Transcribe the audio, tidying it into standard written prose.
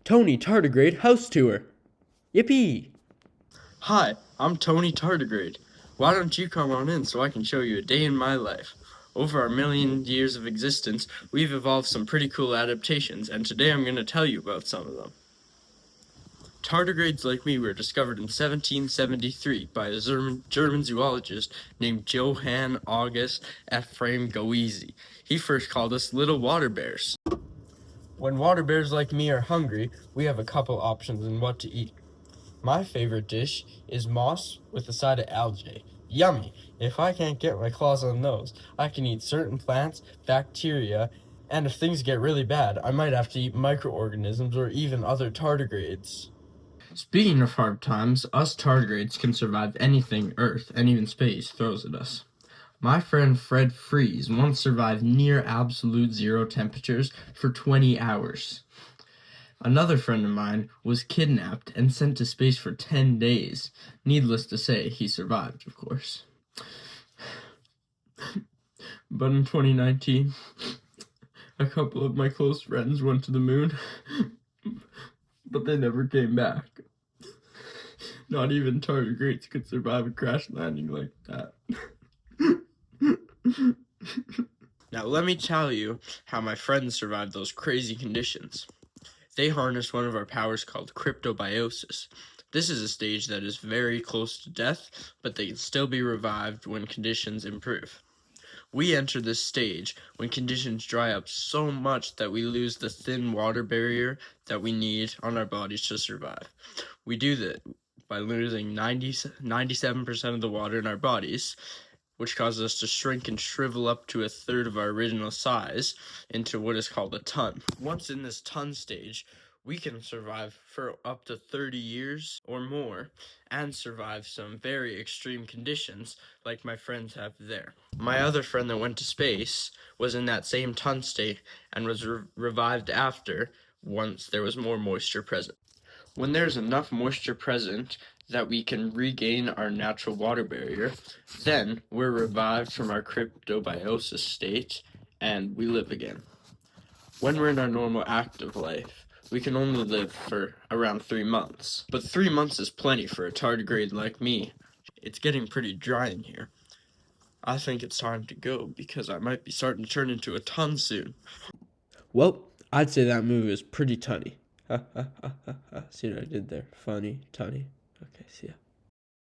Tony Tardigrade House Tour. Yippee! Hi, I'm Tony Tardigrade. Why don't you come on in so I can show you a day in my life? Over our million years of existence, we've evolved some pretty cool adaptations, and today I'm going to tell you about some of them. Tardigrades like me were discovered in 1773 by a German zoologist named Johann August Ephraim Goese. He first called us little water bears. When water bears like me are hungry, we have a couple options on what to eat. My favorite dish is moss with a side of algae. Yummy! If I can't get my claws on those, I can eat certain plants, bacteria, and if things get really bad, I might have to eat microorganisms or even other tardigrades. Speaking of hard times, us tardigrades can survive anything Earth and even space throws at us. My friend Fred Freeze once survived near absolute zero temperatures for 20 hours. Another friend of mine was kidnapped and sent to space for 10 days. Needless to say, he survived, of course. But in 2019, a couple of my close friends went to the moon, but they never came back. Not even tardigrades could survive a crash landing like that. Now let me tell you how my friends survived those crazy conditions. They harness one of our powers called cryptobiosis. This is a stage that is very close to death, but they can still be revived when conditions improve. We enter this stage when conditions dry up so much that we lose the thin water barrier that we need on our bodies to survive. We do that by losing 97% of the water in our bodies, which causes us to shrink and shrivel up to a third of our original size into what is called a ton. Once in this ton stage, we can survive for up to 30 years or more and survive some very extreme conditions like my friends have there. My other friend that went to space was in that same ton state and was revived after once there was more moisture present. When there's enough moisture present that we can regain our natural water barrier, then we're revived from our cryptobiosis state and we live again. When we're in our normal active life, we can only live for around 3 months. But 3 months is plenty for a tardigrade like me. It's getting pretty dry in here. I think it's time to go because I might be starting to turn into a ton soon. Well, I'd say that movie was pretty tunny. Ha ha ha ha ha. See what I did there? Funny, tunny. Okay, see ya.